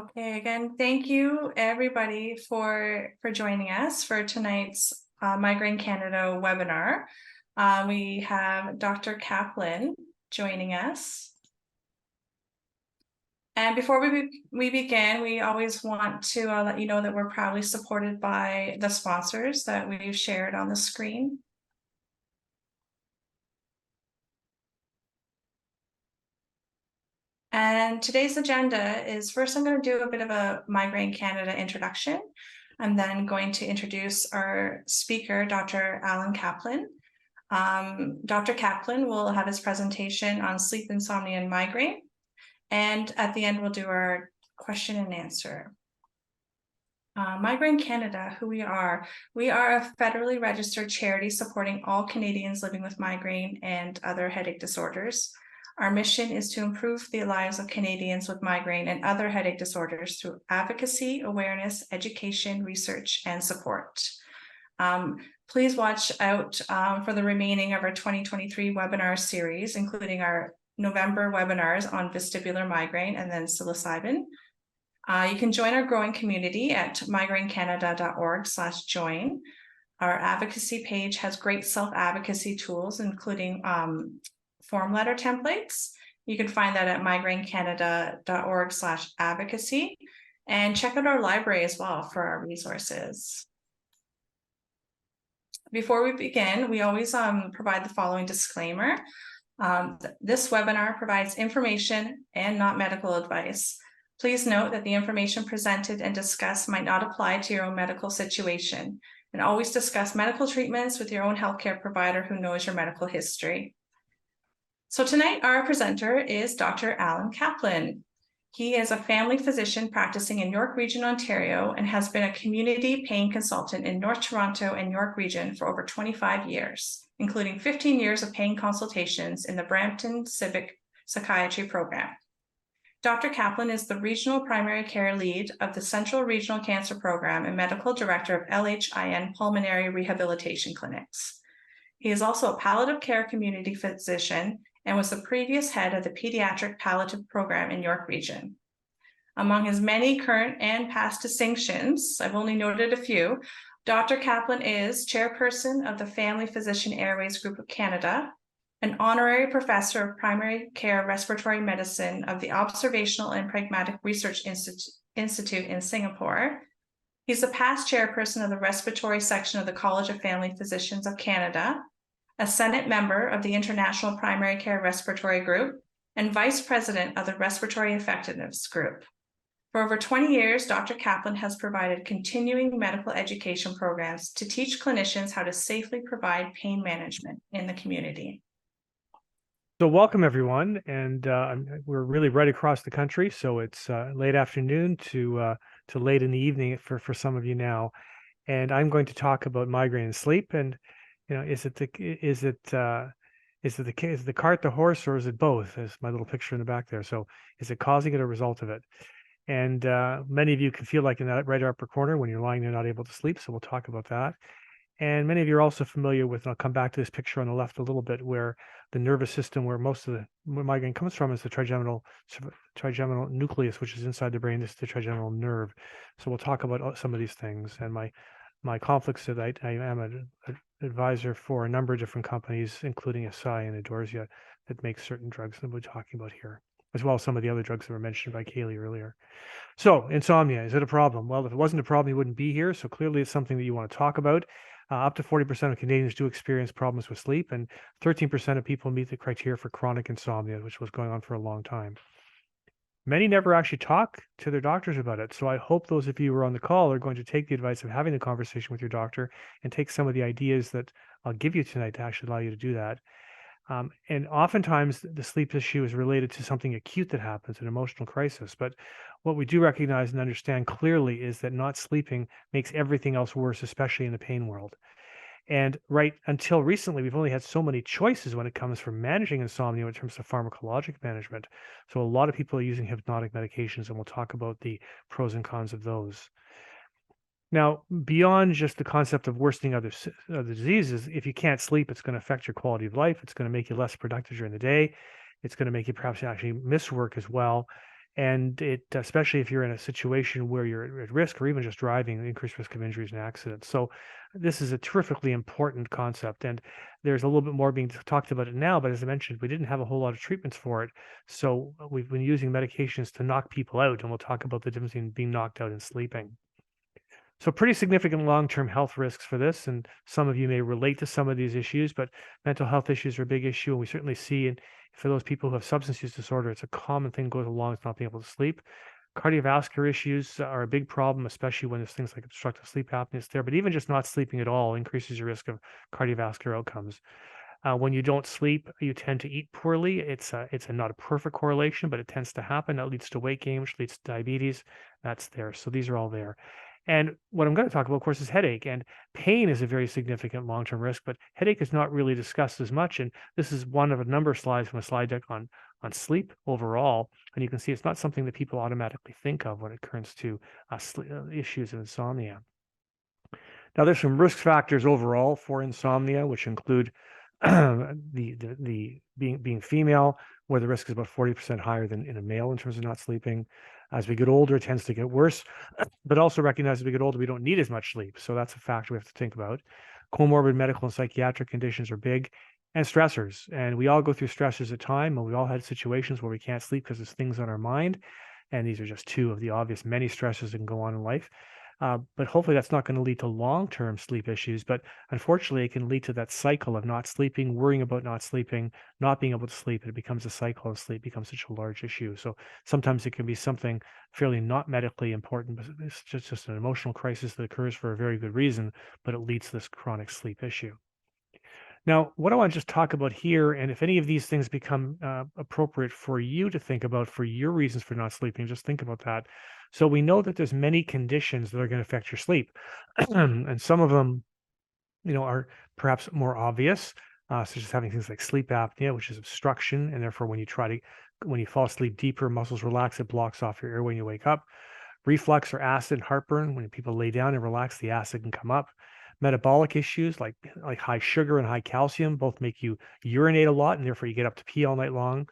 Okay, again, thank you everybody for joining us for tonight's Migraine Canada webinar. We have Dr. Kaplan joining us. And before we begin, we always want to let you know that we're proudly supported by the sponsors that we've shared on the screen. And today's agenda is first I'm going to do a bit of a Migraine Canada introduction. I'm then going to introduce our speaker, Dr. Alan Kaplan. Dr. Kaplan will have his presentation on sleep, insomnia, and migraine. And at the end, we'll do our question and answer. Migraine Canada, who we are a federally registered charity supporting all Canadians living with migraine and other headache disorders. Our mission is to improve the lives of Canadians with migraine and other headache disorders through advocacy, awareness, education, research, and support. Please watch out for the remaining of our 2023 webinar series, including our November webinars on vestibular migraine and then psilocybin. You can join our growing community at migraine-canada.org/join. Our advocacy page has great self-advocacy tools, including form letter templates. You can find that at migraine-canada.org/advocacy, and check out our library as well for our resources. Before we begin, we always provide the following disclaimer. This webinar provides information and not medical advice. Please note that the information presented and discussed might not apply to your own medical situation, and always discuss medical treatments with your own healthcare provider who knows your medical history. So tonight, our presenter is Dr. Alan Kaplan. He is a family physician practicing in York Region, Ontario, and has been a community pain consultant in North Toronto and York Region for over 25 years, including 15 years of pain consultations in the Brampton Civic Psychiatry Program. Dr. Kaplan is the Regional Primary Care Lead of the Central Regional Cancer Program and Medical Director of LHIN Pulmonary Rehabilitation Clinics. He is also a palliative care community physician and was the previous head of the Pediatric Palliative Program in York Region. Among his many current and past distinctions, I've only noted a few, Dr. Kaplan is chairperson of the Family Physician Airways Group of Canada, an honorary professor of primary care respiratory medicine of the Observational and Pragmatic Research Institute in Singapore. He's the past chairperson of the respiratory section of the College of Family Physicians of Canada, a Senate member of the International Primary Care Respiratory Group, and vice president of the Respiratory Effectiveness Group. For over 20 years, Dr. Kaplan has provided continuing medical education programs to teach clinicians how to safely provide pain management in the community. So welcome everyone, and we're really right across the country, so it's late afternoon to late in the evening for some of you now, and I'm going to talk about migraine and sleep. And you know, is it the cart, the horse, or is it both? As my little picture in the back there. So is it causing it or a result of it? And many of you can feel like in that right upper corner when you're lying there not able to sleep. So we'll talk about that. And many of you are also familiar with, and I'll come back to this picture on the left a little bit, where the nervous system, where most of the migraine comes from, is the trigeminal nucleus, which is inside the brain. This is the trigeminal nerve. So we'll talk about some of these things. And my conflicts that I am an advisor for a number of different companies, including SI and Idorsia, that make certain drugs that we're talking about here, as well as some of the other drugs that were mentioned by Kaylee earlier. So insomnia, is it a problem? Well, if it wasn't a problem, you wouldn't be here. So clearly it's something that you want to talk about. Up to 40% of Canadians do experience problems with sleep, and 13% of people meet the criteria for chronic insomnia, which was going on for a long time. Many never actually talk to their doctors about it. So I hope those of you who are on the call are going to take the advice of having a conversation with your doctor and take some of the ideas that I'll give you tonight to actually allow you to do that. And oftentimes the sleep issue is related to something acute that happens, an emotional crisis. But what we do recognize and understand clearly is that not sleeping makes everything else worse, especially in the pain world. And right until recently, we've only had so many choices when it comes for managing insomnia in terms of pharmacologic management. So a lot of people are using hypnotic medications, and we'll talk about the pros and cons of those. Now, beyond just the concept of worsening other diseases, if you can't sleep, it's going to affect your quality of life. It's going to make you less productive during the day. It's going to make you perhaps actually miss work as well. And it, especially if you're in a situation where you're at risk or even just driving, increased risk of injuries and accidents. So this is a terrifically important concept. And there's a little bit more being talked about it now, but as I mentioned, we didn't have a whole lot of treatments for it. So we've been using medications to knock people out, and we'll talk about the difference between being knocked out and sleeping. So pretty significant long-term health risks for this, and some of you may relate to some of these issues, but mental health issues are a big issue, and we certainly see it for those people who have substance use disorder. It's a common thing goes along with not being able to sleep. Cardiovascular issues are a big problem, especially when there's things like obstructive sleep apnea is there, but even just not sleeping at all increases your risk of cardiovascular outcomes. When you don't sleep, you tend to eat poorly. It's not a perfect correlation, but it tends to happen. That leads to weight gain, which leads to diabetes. That's there. So these are all there. And what I'm going to talk about, of course, is headache. And pain is a very significant long-term risk, but headache is not really discussed as much. And this is one of a number of slides from a slide deck on sleep overall. And you can see it's not something that people automatically think of when it comes to issues of insomnia. Now, there's some risk factors overall for insomnia, which include the being female, where the risk is about 40% higher than in a male in terms of not sleeping. As we get older, it tends to get worse, but also recognize as we get older, we don't need as much sleep. So that's a factor we have to think about. Comorbid medical and psychiatric conditions are big, and stressors. And we all go through stressors at time, and we all had situations where we can't sleep because there's things on our mind. And these are just two of the obvious many stressors that can go on in life. But hopefully that's not going to lead to long-term sleep issues. But unfortunately, it can lead to that cycle of not sleeping, worrying about not sleeping, not being able to sleep. And it becomes a cycle of sleep becomes such a large issue. So sometimes it can be something fairly not medically important, but it's just an emotional crisis that occurs for a very good reason, but it leads to this chronic sleep issue. Now, what I want to just talk about here, and if any of these things become appropriate for you to think about for your reasons for not sleeping, just think about that. So we know that there's many conditions that are going to affect your sleep, and some of them, are perhaps more obvious, such as having things like sleep apnea, which is obstruction, and therefore when you fall asleep deeper, muscles relax, it blocks off your air when you wake up. Reflux or acid and heartburn, when people lay down and relax, the acid can come up. Metabolic issues like high sugar and high calcium both make you urinate a lot, and therefore you get up to pee all night long.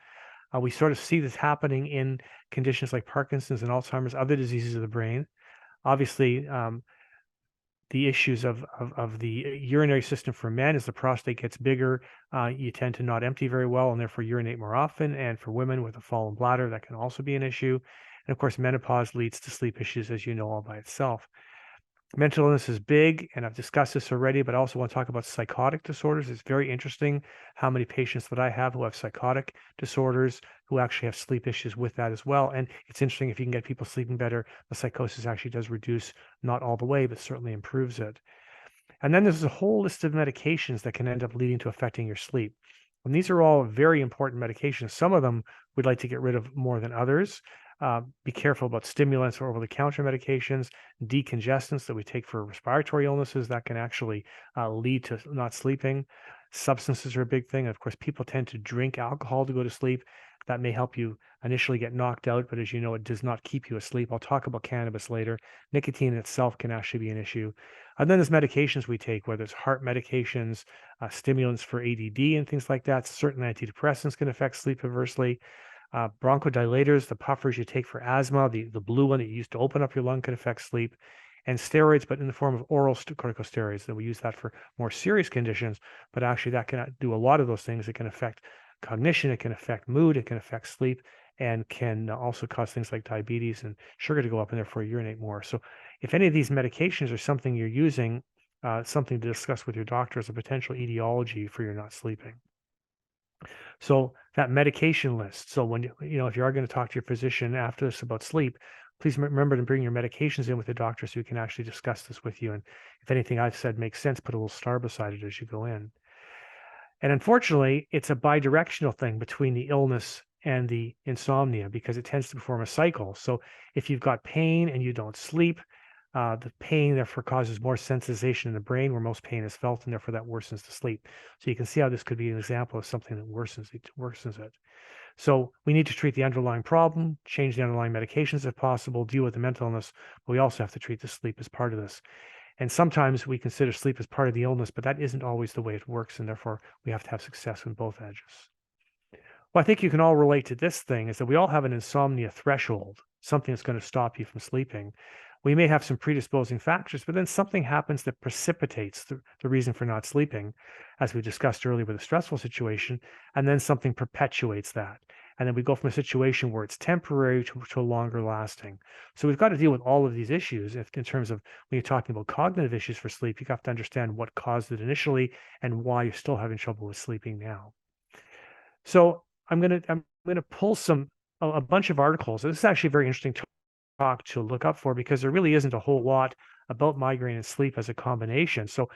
We sort of see this happening in conditions like Parkinson's and Alzheimer's, other diseases of the brain. Obviously, the issues of the urinary system for men as the prostate gets bigger, you tend to not empty very well and therefore urinate more often. And for women with a fallen bladder, that can also be an issue. And of course, menopause leads to sleep issues, as you know, all by itself. Mental illness is big, and I've discussed this already, but I also want to talk about psychotic disorders. It's very interesting how many patients that I have who have psychotic disorders who actually have sleep issues with that as well. And it's interesting if you can get people sleeping better, the psychosis actually does reduce, not all the way, but certainly improves it. And then there's a whole list of medications that can end up leading to affecting your sleep. And these are all very important medications. Some of them we'd like to get rid of more than others. Be careful about stimulants or over-the-counter medications, decongestants that we take for respiratory illnesses that can actually lead to not sleeping. Substances are a big thing. Of course, people tend to drink alcohol to go to sleep. That may help you initially get knocked out, but as you know, it does not keep you asleep. I'll talk about cannabis later. Nicotine itself can actually be an issue. And then there's medications we take, whether it's heart medications, stimulants for ADD and things like that. Certain antidepressants can affect sleep adversely. Bronchodilators, the puffers you take for asthma, the blue one that you use to open up your lung can affect sleep. And steroids, but in the form of oral corticosteroids. And we use that for more serious conditions, but actually that can do a lot of those things. It can affect cognition, it can affect mood, it can affect sleep, and can also cause things like diabetes and sugar to go up and therefore urinate more. So if any of these medications are something you're using, something to discuss with your doctor as a potential etiology for your not sleeping. So that medication list. So when if you are going to talk to your physician after this about sleep, please remember to bring your medications in with the doctor so we can actually discuss this with you. And if anything I've said makes sense, put a little star beside it as you go in. And unfortunately, it's a bidirectional thing between the illness and the insomnia because it tends to form a cycle. So if you've got pain and you don't sleep, the pain therefore causes more sensitization in the brain where most pain is felt, and therefore that worsens the sleep. So you can see how this could be an example of something that worsens it. So we need to treat the underlying problem, change the underlying medications if possible, deal with the mental illness, but we also have to treat the sleep as part of this. And sometimes we consider sleep as part of the illness, but that isn't always the way it works, and therefore we have to have success on both edges. Well, I think you can all relate to this thing is that we all have an insomnia threshold, something that's going to stop you from sleeping. We may have some predisposing factors, but then something happens that precipitates the reason for not sleeping, as we discussed earlier with a stressful situation, and then something perpetuates that. And then we go from a situation where it's temporary to a longer lasting. So we've got to deal with all of these issues in terms of when you're talking about cognitive issues for sleep, you have to understand what caused it initially and why you're still having trouble with sleeping now. So I'm gonna pull a bunch of articles. This is actually very interesting talk to look up for because there really isn't a whole lot about migraine and sleep as a combination. So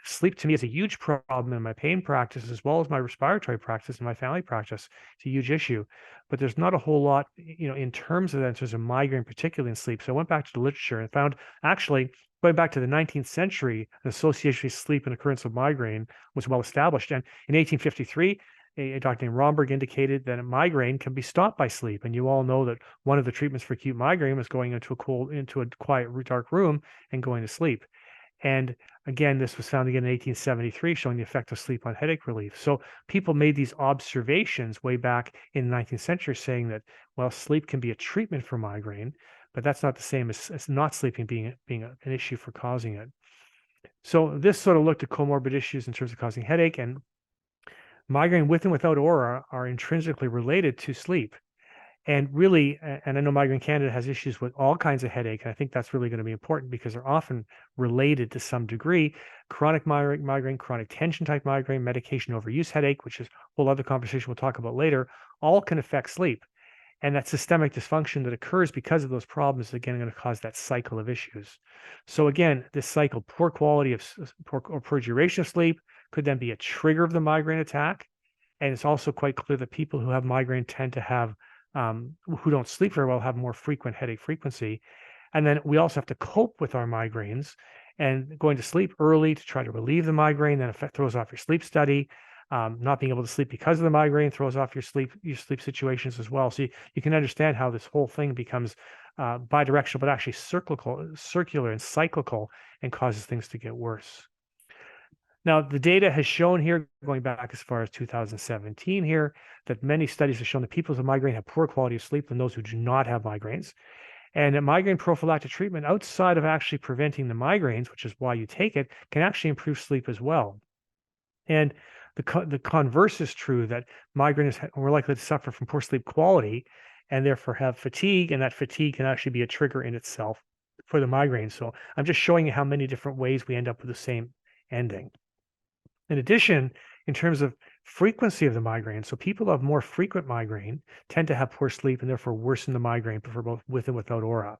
sleep to me is a huge problem in my pain practice as well as my respiratory practice and my family practice. It's a huge issue, but there's not a whole lot, in terms of that, in terms of migraine, particularly in sleep. So I went back to the literature and found actually going back to the 19th century, an association with sleep and occurrence of migraine was well established. And in 1853, a doctor named Romberg indicated that a migraine can be stopped by sleep. And you all know that one of the treatments for acute migraine was going into a quiet, dark room and going to sleep. And again, this was found again in 1873, showing the effect of sleep on headache relief. So people made these observations way back in the 19th century saying that, well, sleep can be a treatment for migraine, but that's not the same as not sleeping being an issue for causing it. So this sort of looked at comorbid issues in terms of causing headache, and migraine with and without aura are intrinsically related to sleep. And really, and I know Migraine Canada has issues with all kinds of headache. And I think that's really going to be important because they're often related to some degree. Chronic migraine, chronic tension type migraine, medication overuse headache, which is a whole other conversation we'll talk about later, all can affect sleep. And that systemic dysfunction that occurs because of those problems is again going to cause that cycle of issues. So again, this cycle, poor quality of poor duration of sleep could then be a trigger of the migraine attack. And it's also quite clear that people who have migraine tend to have, who don't sleep very well, have more frequent headache frequency. And then we also have to cope with our migraines and going to sleep early to try to relieve the migraine, then throws off your sleep study. Not being able to sleep because of the migraine throws off your sleep situations as well. So you can understand how this whole thing becomes bidirectional, but actually circular and cyclical, and causes things to get worse. Now, the data has shown here, going back as far as 2017 here, that many studies have shown that people with migraine have poor quality of sleep than those who do not have migraines. And that migraine prophylactic treatment, outside of actually preventing the migraines, which is why you take it, can actually improve sleep as well. And the converse is true, that migraine is more likely to suffer from poor sleep quality and therefore have fatigue, and that fatigue can actually be a trigger in itself for the migraine. So I'm just showing you how many different ways we end up with the same ending. In addition, in terms of frequency of the migraine, so people who have more frequent migraine tend to have poor sleep and therefore worsen the migraine for both with and without aura.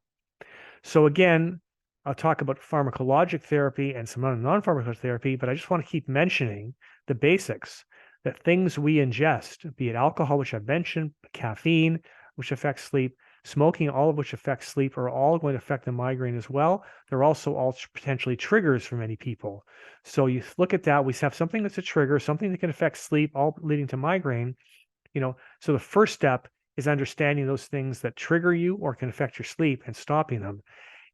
So again, I'll talk about pharmacologic therapy and some non-pharmacologic therapy, but I just want to keep mentioning the basics, that things we ingest, be it alcohol, which I've mentioned, caffeine, which affects sleep, smoking, all of which affects sleep, are all going to affect the migraine as well. They're also all potentially triggers for many people. So you look at that, we have something that's a trigger, something that can affect sleep, all leading to migraine. So the first step is understanding those things that trigger you or can affect your sleep and stopping them.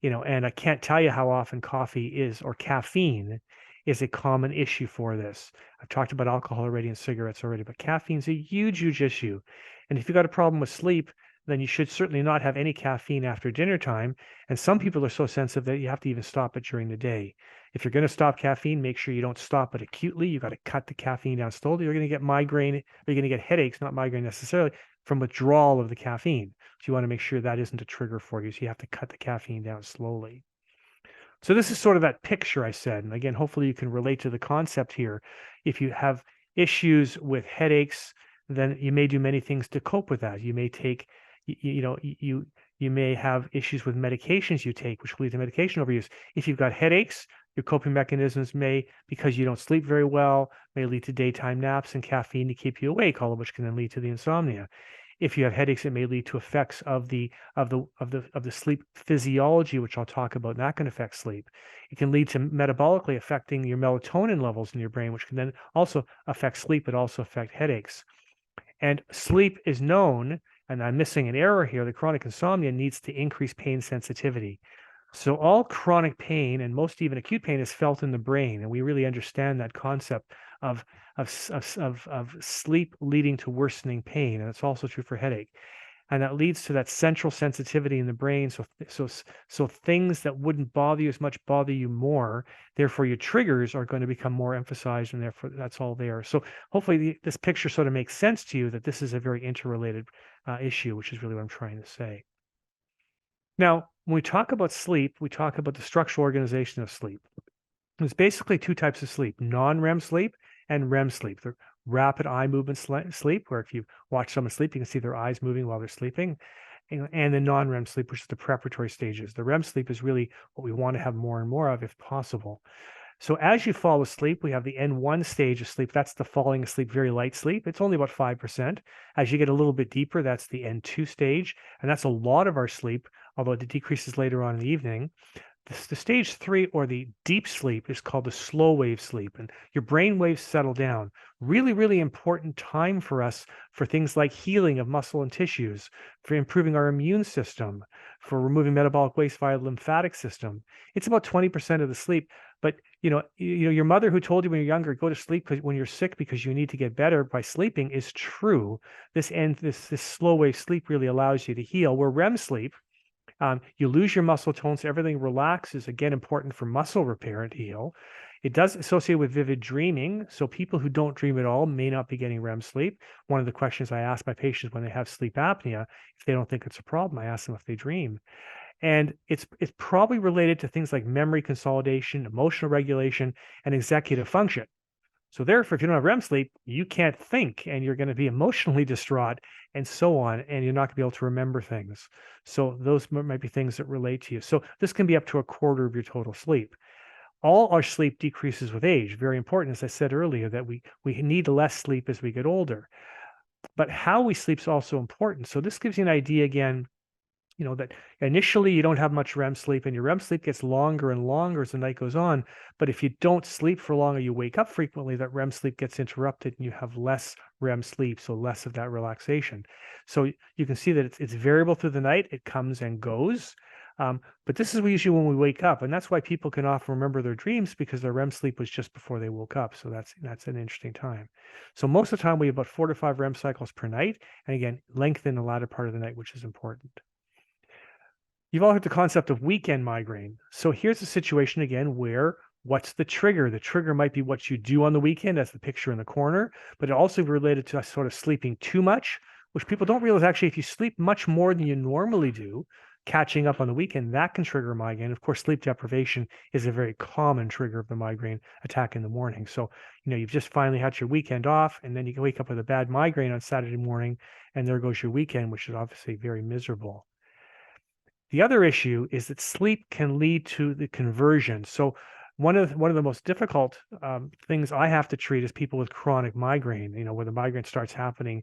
And I can't tell you how often coffee is, or caffeine is, a common issue for this. I've talked about alcohol already and cigarettes already, but caffeine's a huge, huge issue. And if you've got a problem with sleep, then you should certainly not have any caffeine after dinner time. And some people are so sensitive that you have to even stop it during the day. If you're going to stop caffeine, make sure you don't stop it acutely. You got to cut the caffeine down slowly. You're going to get migraine, or you're going to get headaches, not migraine necessarily, from withdrawal of the caffeine. So you want to make sure that isn't a trigger for you. So you have to cut the caffeine down slowly. So this is sort of that picture I said. And again, hopefully you can relate to the concept here. If you have issues with headaches, then you may do many things to cope with that. You may take, you may have issues with medications you take, which will lead to medication overuse. If you've got headaches, your coping mechanisms may, because you don't sleep very well, may lead to daytime naps and caffeine to keep you awake, all of which can then lead to the insomnia. If you have headaches, it may lead to effects of the sleep physiology, which I'll talk about, and that can affect sleep. It can lead to metabolically affecting your melatonin levels in your brain, which can then also affect sleep, but also affect headaches. And sleep is known, and I'm missing an error here, the chronic insomnia needs to increase pain sensitivity. So all chronic pain, and most even acute pain, is felt in the brain, and we really understand that concept of sleep leading to worsening pain, and it's also true for headache. And that leads to that central sensitivity in the brain. So things that wouldn't bother you as much bother you more. Therefore, your triggers are going to become more emphasized, and therefore that's all there. So hopefully this picture sort of makes sense to you that this is a very interrelated issue, which is really what I'm trying to say. Now, when we talk about sleep, we talk about the structural organization of sleep. There's basically two types of sleep: non-REM sleep and REM sleep. The rapid eye movement sleep, where if you watch someone sleep, you can see their eyes moving while they're sleeping, and the non-REM sleep, which is the preparatory stages. The REM sleep is really what we want to have more and more of if possible. So as you fall asleep, we have the N1 stage of sleep. That's the falling asleep, very light sleep. It's only about 5%. As you get a little bit deeper, that's the N2 stage. And that's a lot of our sleep, although it decreases later on in the evening. The stage 3, or the deep sleep, is called the slow wave sleep, and your brain waves settle down. Really, really important time for us for things like healing of muscle and tissues, for improving our immune system, for removing metabolic waste via the lymphatic system. It's about 20% of the sleep. But your mother who told you when you're younger, go to sleep when you're sick because you need to get better by sleeping, is true. This slow wave sleep really allows you to heal. Where REM sleep, you lose your muscle tone, so everything relaxes, again, important for muscle repair and heal. It does associate with vivid dreaming. So people who don't dream at all may not be getting REM sleep. One of the questions I ask my patients when they have sleep apnea, if they don't think it's a problem, I ask them if they dream. And it's probably related to things like memory consolidation, emotional regulation, and executive function. So therefore, if you don't have REM sleep, you can't think, and you're going to be emotionally distraught and so on, and you're not going to be able to remember things. So those might be things that relate to you. So this can be up to a quarter of your total sleep. All our sleep decreases with age. Very important, as I said earlier, that we need less sleep as we get older. But how we sleep is also important. So this gives you an idea again, that initially you don't have much REM sleep, and your REM sleep gets longer and longer as the night goes on. But if you don't sleep for long or you wake up frequently, that REM sleep gets interrupted and you have less REM sleep, so less of that relaxation. So you can see that it's variable through the night. It comes and goes. But this is usually when we wake up, and that's why people can often remember their dreams, because their REM sleep was just before they woke up. So that's an interesting time. So most of the time we have about 4 to 5 REM cycles per night, and again, lengthen the latter part of the night, which is important. You've all heard the concept of weekend migraine. So here's a situation again where what's the trigger? The trigger might be what you do on the weekend. That's the picture in the corner, but it also related to sort of sleeping too much, which people don't realize actually, if you sleep much more than you normally do, catching up on the weekend, that can trigger migraine. Of course, sleep deprivation is a very common trigger of the migraine attack in the morning. So, you've just finally had your weekend off, and then you can wake up with a bad migraine on Saturday morning, and there goes your weekend, which is obviously very miserable. The other issue is that sleep can lead to the conversion. So one of the most difficult things I have to treat is people with chronic migraine, where the migraine starts happening,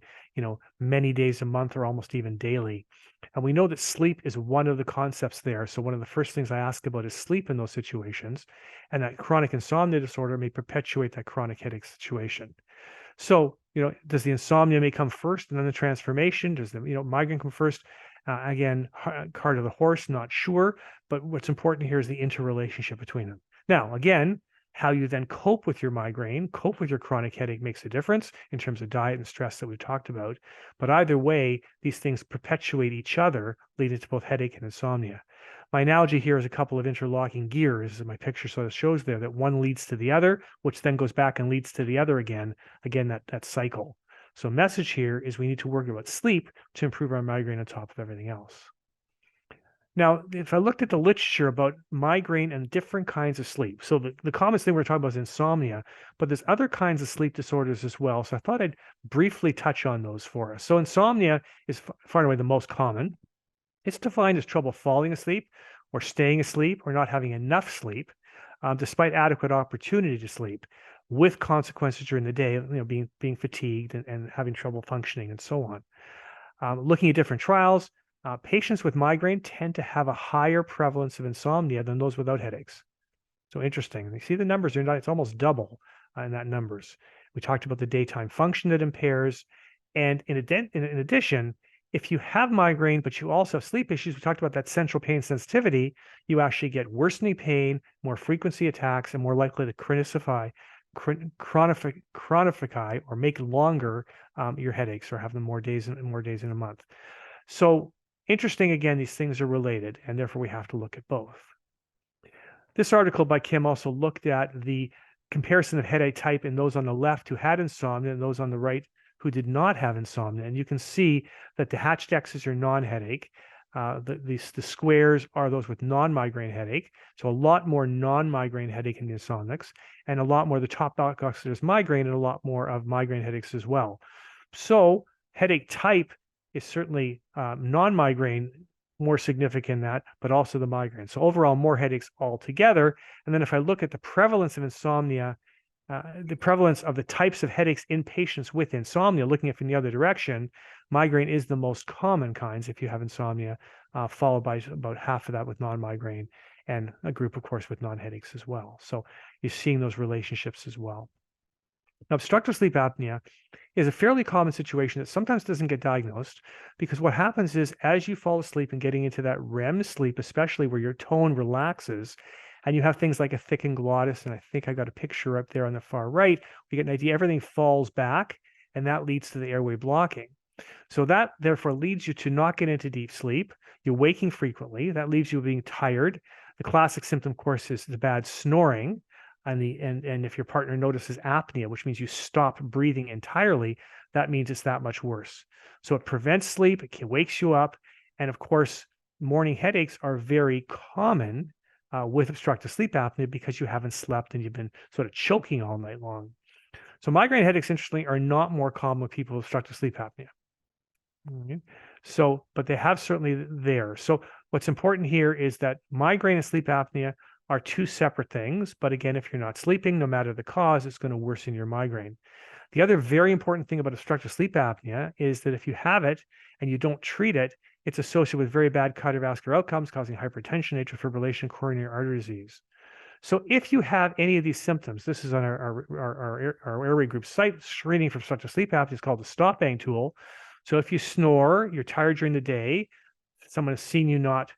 many days a month or almost even daily. And we know that sleep is one of the concepts there. So one of the first things I ask about is sleep in those situations, and that chronic insomnia disorder may perpetuate that chronic headache situation. So, does the insomnia may come first and then the transformation? Does the, migraine come first? Again, cart of the horse, not sure. But what's important here is the interrelationship between them. Now, again, how you then cope with your migraine, cope with your chronic headache makes a difference in terms of diet and stress that we talked about. But either way, these things perpetuate each other, leading to both headache and insomnia. My analogy here is a couple of interlocking gears, as my picture sort of shows there, that one leads to the other, which then goes back and leads to the other again, that cycle. So message here is we need to work about sleep to improve our migraine on top of everything else. Now, if I looked at the literature about migraine and different kinds of sleep, so the commonest thing we're talking about is insomnia, but there's other kinds of sleep disorders as well. So I thought I'd briefly touch on those for us. So insomnia is far and away the most common. It's defined as trouble falling asleep or staying asleep or not having enough sleep, despite adequate opportunity to sleep, with consequences during the day, being fatigued and having trouble functioning and so on. Looking at different trials, patients with migraine tend to have a higher prevalence of insomnia than those without headaches. So interesting. You see the numbers, it's almost double in that numbers. We talked about the daytime function that impairs. And in addition, if you have migraine, but you also have sleep issues, we talked about that central pain sensitivity, you actually get worsening pain, more frequency attacks, and more likely to chronicify chronify or make longer your headaches, or have them more days in a month. So interesting, again, these things are related, and therefore we have to look at both. This article by Kim also looked at the comparison of headache type in those on the left who had insomnia and those on the right who did not have insomnia. And you can see that the hatched X's are non-headache. The squares are those with non-migraine headache. So a lot more non-migraine headache in the insomnics, and a lot more, the top box is migraine, and a lot more of migraine headaches as well. So headache type is certainly non-migraine more significant than that, but also the migraine. So overall, more headaches altogether. And then if I look at the prevalence of insomnia, the prevalence of the types of headaches in patients with insomnia, looking at from the other direction, migraine is the most common kinds if you have insomnia, followed by about half of that with non-migraine, and a group, of course, with non-headaches as well. So you're seeing those relationships as well. Now, obstructive sleep apnea is a fairly common situation that sometimes doesn't get diagnosed, because what happens is as you fall asleep and getting into that REM sleep, especially where your tone relaxes, and you have things like a thickened glottis, and I think I got a picture up there on the far right, we get an idea everything falls back, and that leads to the airway blocking. So that therefore leads you to not get into deep sleep. You're waking frequently. That leaves you being tired. The classic symptom, of course, is the bad snoring. And if your partner notices apnea, which means you stop breathing entirely, that means it's that much worse. So it prevents sleep, it wakes you up. And of course, morning headaches are very common with obstructive sleep apnea, because you haven't slept and you've been sort of choking all night long. So migraine headaches, interestingly, are not more common with people with obstructive sleep apnea. Okay. So, but they have certainly there. So what's important here is that migraine and sleep apnea are two separate things. But again, if you're not sleeping, no matter the cause, it's going to worsen your migraine. The other very important thing about obstructive sleep apnea is that if you have it and you don't treat it, it's associated with very bad cardiovascular outcomes, causing hypertension, atrial fibrillation, coronary artery disease. So if you have any of these symptoms, this is on our airway group site, screening for obstructive sleep apnea. It's called the stop bang tool. So if you snore, you're tired during the day, someone has seen you not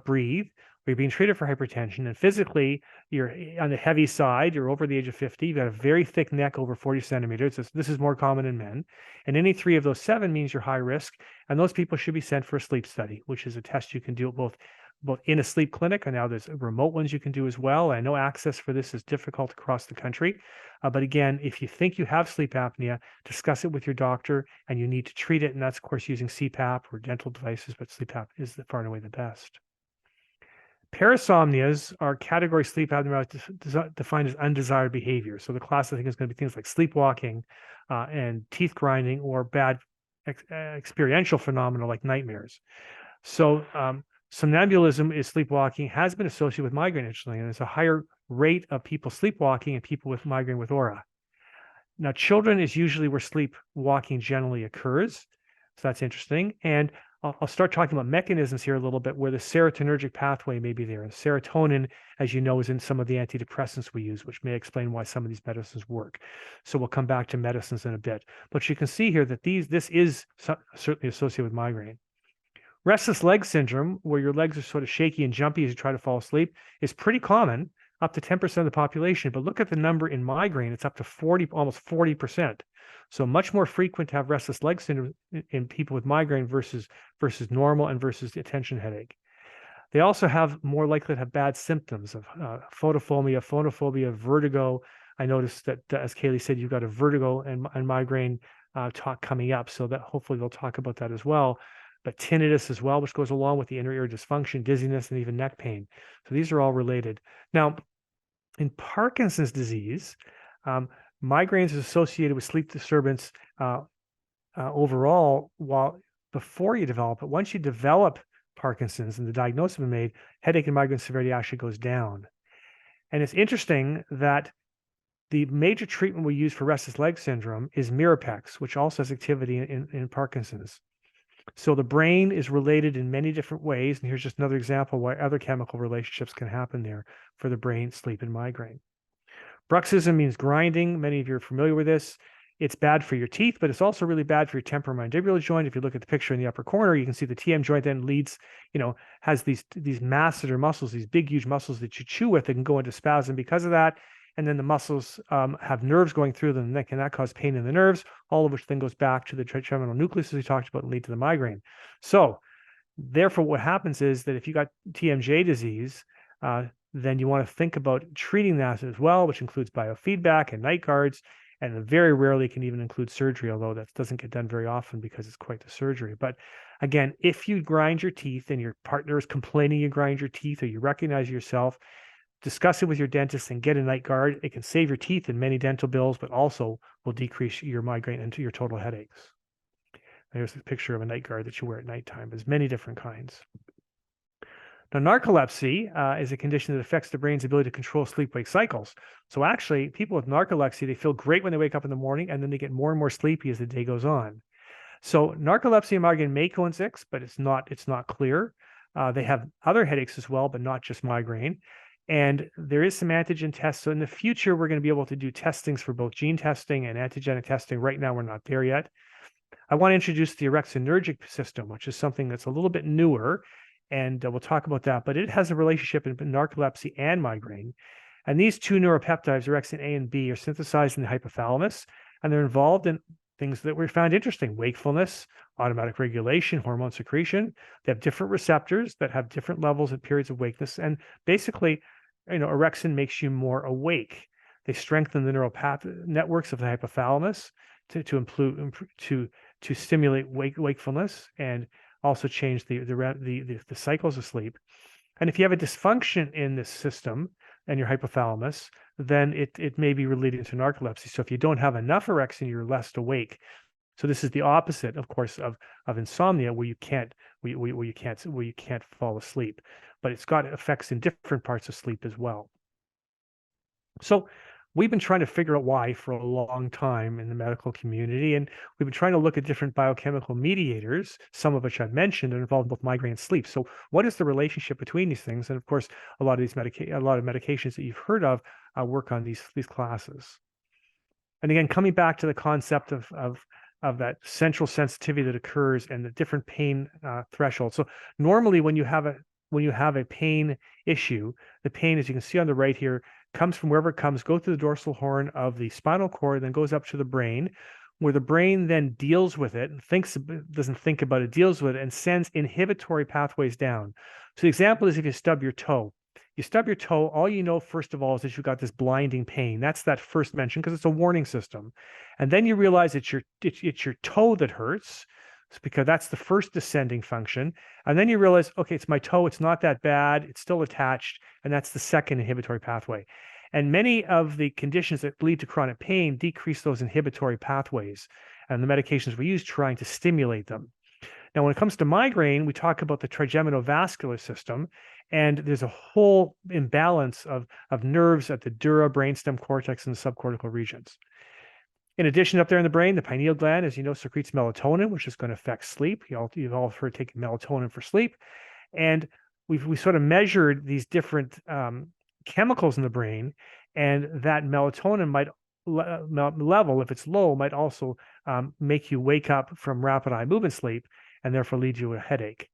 breathe, or you're being treated for hypertension, and physically you're on the heavy side, you're over the age of 50, you've got a very thick neck over 40 centimeters. This is more common in men. And any three of those seven means you're high risk. And those people should be sent for a sleep study, which is a test you can do both in a sleep clinic, and now there's remote ones you can do as well. I know access for this is difficult across the country. But again, if you think you have sleep apnea, discuss it with your doctor, and you need to treat it. And that's, of course, using CPAP or dental devices, but sleep apnea is far and away the best. Parasomnias are category sleep apnea defined as undesired behavior. So the classic thing is going to be things like sleepwalking and teeth grinding, or bad experiential phenomena like nightmares. So somnambulism is sleepwalking, has been associated with migraine, interestingly, and there's a higher rate of people sleepwalking and people with migraine with aura. Now, children is usually where sleepwalking generally occurs. So that's interesting. And I'll start talking about mechanisms here a little bit, where the serotonergic pathway may be there. And serotonin, as you know, is in some of the antidepressants we use, which may explain why some of these medicines work. So we'll come back to medicines in a bit. But you can see here that this is certainly associated with migraine. Restless leg syndrome, where your legs are sort of shaky and jumpy as you try to fall asleep, is pretty common, up to 10% of the population. But look at the number in migraine, it's up to almost 40%. So much more frequent to have restless leg syndrome in people with migraine versus normal and versus attention headache. They also have more likely to have bad symptoms of phonophobia, vertigo. I noticed that, as Kaylee said, you've got a vertigo and migraine talk coming up, so that hopefully they'll talk about that as well. But tinnitus as well, which goes along with the inner ear dysfunction, dizziness, and even neck pain. So these are all related. Now, in Parkinson's disease, migraines is associated with sleep disturbance overall before you develop it. Once you develop Parkinson's and the diagnosis has been made, headache and migraine severity actually goes down. And it's interesting that the major treatment we use for restless leg syndrome is Mirapex, which also has activity in Parkinson's. So the brain is related in many different ways. And here's just another example why other chemical relationships can happen there for the brain, sleep, and migraine. Bruxism means grinding. Many of you are familiar with this. It's bad for your teeth, but it's also really bad for your temporomandibular joint. If you look at the picture in the upper corner, you can see the TM joint then has these masseter muscles, these big, huge muscles that you chew with that can go into spasm because of that. and then the muscles have nerves going through them, and that can cause pain in the nerves, all of which then goes back to the trigeminal nucleus, as we talked about, and lead to the migraine. So therefore, what happens is that if you got TMJ disease, then you want to think about treating that as well, which includes biofeedback and night guards, and very rarely can even include surgery, although that doesn't get done very often because it's quite the surgery. But again, if you grind your teeth and your partner is complaining you grind your teeth, or you recognize yourself, discuss it with your dentist and get a night guard. It can save your teeth and many dental bills, but also will decrease your migraine and your total headaches. There's a picture of a night guard that you wear at nighttime. There's many different kinds. Now, narcolepsy is a condition that affects the brain's ability to control sleep-wake cycles. So actually, people with narcolepsy, they feel great when they wake up in the morning, and then they get more and more sleepy as the day goes on. So narcolepsy and migraine may coexist, but it's not clear. They have other headaches as well, but not just migraine. And there is some antigen tests. So in the future, we're going to be able to do testings for both gene testing and antigenic testing. Right now, we're not there yet. I want to introduce the orexinergic system, which is something that's a little bit newer, and we'll talk about that. But it has a relationship in narcolepsy and migraine. And these two neuropeptides, orexin A and B, are synthesized in the hypothalamus, and they're involved in things that we found interesting: wakefulness, automatic regulation, hormone secretion. They have different receptors that have different levels at periods of wakeness. And basically, orexin makes you more awake. They strengthen the neural networks of the hypothalamus to stimulate wakefulness, and also change the cycles of sleep. And if you have a dysfunction in this system and your hypothalamus, then it may be related to narcolepsy. So if you don't have enough orexin, you're less awake. So this is the opposite, of course, of insomnia, where you can't fall asleep. But it's got effects in different parts of sleep as well. So we've been trying to figure out why for a long time in the medical community, and we've been trying to look at different biochemical mediators, some of which I've mentioned, that involve both migraine and sleep. So what is the relationship between these things? And of course, a lot of medications that you've heard of work on these classes. And again, coming back to the concept of that central sensitivity that occurs and the different pain thresholds. So normally, when you have a pain issue, the pain, as you can see on the right here, comes from wherever it comes, go through the dorsal horn of the spinal cord, then goes up to the brain, where the brain then deals with it and doesn't think about it, deals with it, and sends inhibitory pathways down. So the example is if you stub your toe. You stub your toe, all you know, first of all, is that you've got this blinding pain. That's that first mention, because it's a warning system. And then you realize it's your toe that hurts. It's because that's the first descending function. And then you realize, okay, it's my toe. It's not that bad. It's still attached. And that's the second inhibitory pathway. And many of the conditions that lead to chronic pain decrease those inhibitory pathways, and the medications we use trying to stimulate them. Now, when it comes to migraine, we talk about the trigeminal system, and there's a whole imbalance of nerves at the dura, brainstem, cortex, and the subcortical regions. In addition, up there in the brain, the pineal gland, as you know, secretes melatonin, which is going to affect sleep. You've all heard taking melatonin for sleep. And we sort of measured these different chemicals in the brain, and that melatonin level, if it's low, might also make you wake up from rapid eye movement sleep, and therefore lead you to a headache.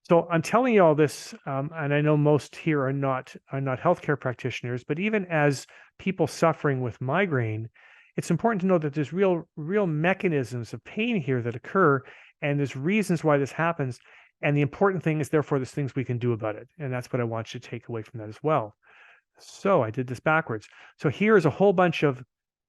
So I'm telling you all this, and I know most here are not healthcare practitioners, but even as people suffering with migraine, it's important to know that there's real mechanisms of pain here that occur, and there's reasons why this happens. And the important thing is, therefore, there's things we can do about it. And that's what I want you to take away from that as well. So I did this backwards. So here's a whole bunch of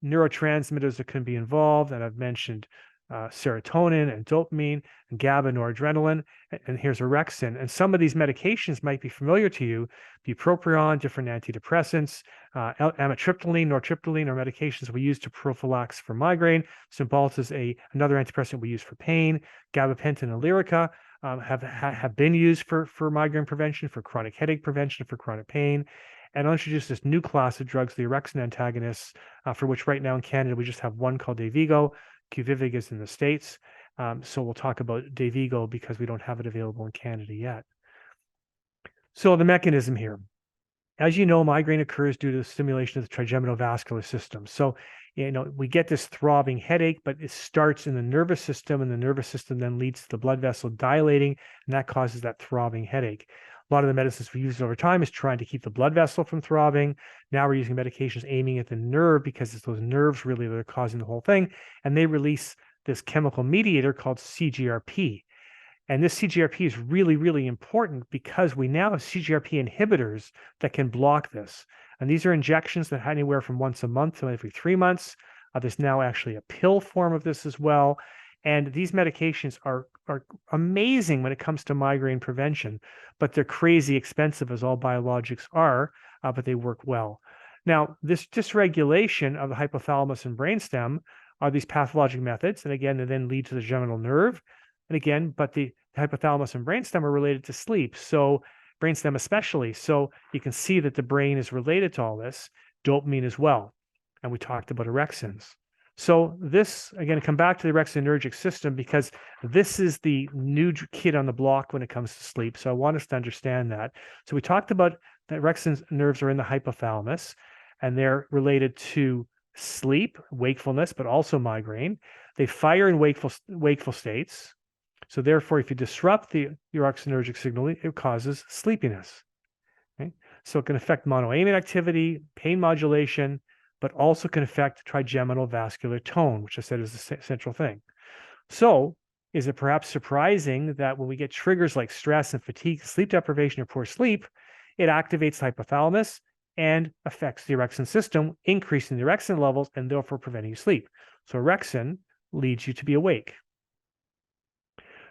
neurotransmitters that can be involved. And I've mentioned serotonin and dopamine and GABA, noradrenaline, and here's orexin. And some of these medications might be familiar to you: bupropion, different antidepressants, amitriptyline, nortriptyline are medications we use to prophylax for migraine. Cymbalta is another antidepressant we use for pain. Gabapentin and Lyrica have been used for migraine prevention, for chronic headache prevention, for chronic pain. And I'll introduce this new class of drugs, the orexin antagonists, for which right now in Canada we just have one called Dayvigo. Qvivig is in the States. So we'll talk about Dayvigo because we don't have it available in Canada yet. So the mechanism here. As you know, migraine occurs due to the stimulation of the trigeminal system. So, we get this throbbing headache, but it starts in the nervous system, and the nervous system then leads to the blood vessel dilating, and that causes that throbbing headache. A lot of the medicines we use over time is trying to keep the blood vessel from throbbing. Now we're using medications aiming at the nerve because it's those nerves really that are causing the whole thing. And they release this chemical mediator called CGRP. And this CGRP is really, really important because we now have CGRP inhibitors that can block this. And these are injections that have anywhere from once a month to every 3 months. There's now actually a pill form of this as well. And these medications are amazing when it comes to migraine prevention, but they're crazy expensive, as all biologics are, but they work well. Now, this dysregulation of the hypothalamus and brainstem are these pathologic methods. And again, they then lead to the genital nerve. And again, but the hypothalamus and brainstem are related to sleep. So brainstem especially. So you can see that the brain is related to all this, dopamine as well. And we talked about orexins. So this, again, come back to the orexinergic system because this is the new kid on the block when it comes to sleep. So I want us to understand that. So we talked about that orexin nerves are in the hypothalamus and they're related to sleep, wakefulness, but also migraine. They fire in wakeful states. So therefore, if you disrupt the orexinergic signal, it causes sleepiness. Okay? So it can affect monoamine activity, pain modulation, but also can affect trigeminal vascular tone, which I said is the central thing. So is it perhaps surprising that when we get triggers like stress and fatigue, sleep deprivation, or poor sleep, it activates the hypothalamus and affects the orexin system, increasing the orexin levels and therefore preventing you sleep. So orexin leads you to be awake.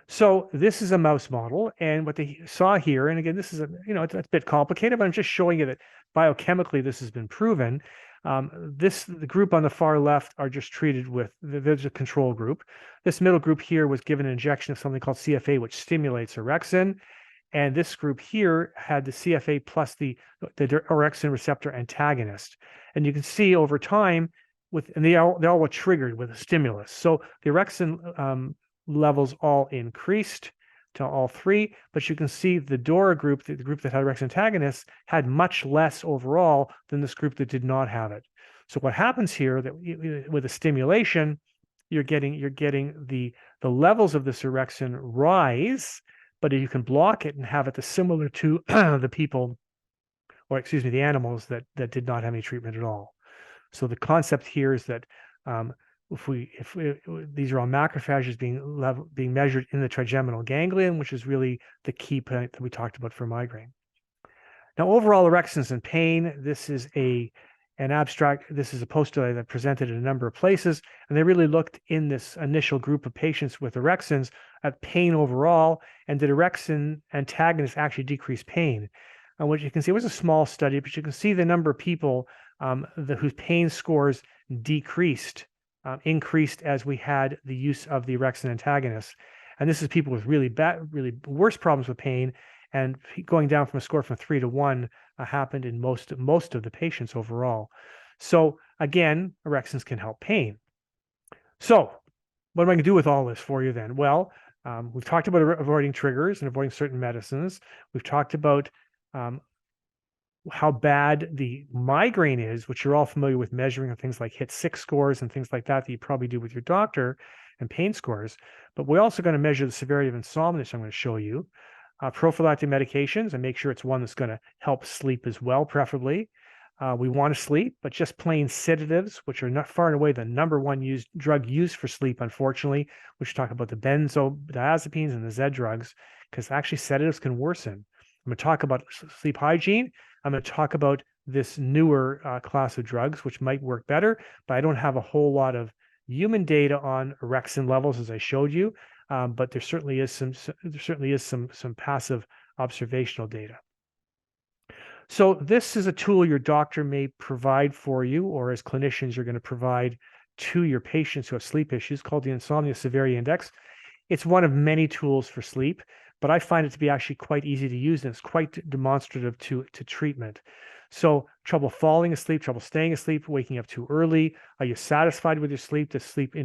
So this is a mouse model, and what they saw here, and again, this is it's a bit complicated, but I'm just showing you that biochemically this has been proven. The group on the far left are just treated with, there's a control group. This middle group here was given an injection of something called CFA, which stimulates orexin. And this group here had the CFA plus the orexin receptor antagonist. And you can see over time, they all were triggered with a stimulus. So the orexin levels all increased to all three, but you can see the DORA group, the group that had orexin antagonists, had much less overall than this group that did not have it. So what happens here that with a stimulation, you're getting the levels of this orexin rise, but you can block it and have it similar to the people, or excuse me, the animals that did not have any treatment at all. So the concept here is that if these are all macrophages being measured in the trigeminal ganglion, which is really the key point that we talked about for migraine. Now, overall orexins and pain, this is an abstract. This is a poster that presented in a number of places, and they really looked in this initial group of patients with orexins at pain overall, and did orexin antagonists actually decrease pain? And what you can see, it was a small study, but you can see the number of people whose pain scores increased as we had the use of the orexin antagonists. And this is people with really worse problems with pain, and going down from a score from 3 to 1 happened in most of the patients overall. So again, orexins can help pain. So what am I going to do with all this for you then? Well, we've talked about avoiding triggers and avoiding certain medicines. We've talked about how bad the migraine is, which you're all familiar with measuring things like HIT-6 scores and things like that you probably do with your doctor, and pain scores. But we're also going to measure the severity of insomnia, so I'm going to show you. Prophylactic medications, and make sure it's one that's going to help sleep as well, preferably. We want to sleep, but just plain sedatives, which are not far and away the #1 drug used for sleep, unfortunately, which talk about the benzodiazepines and the Z drugs, because actually sedatives can worsen. I'm going to talk about sleep hygiene. I'm going to talk about this newer class of drugs, which might work better, but I don't have a whole lot of human data on orexin levels, as I showed you, but there certainly is some passive observational data. So this is a tool your doctor may provide for you, or as clinicians, you're going to provide to your patients who have sleep issues, called the Insomnia Severity Index. It's one of many tools for sleep, but I find it to be actually quite easy to use, and it's quite demonstrative to treatment. So trouble falling asleep, trouble staying asleep, waking up too early. Are you satisfied with your sleep? Does sleep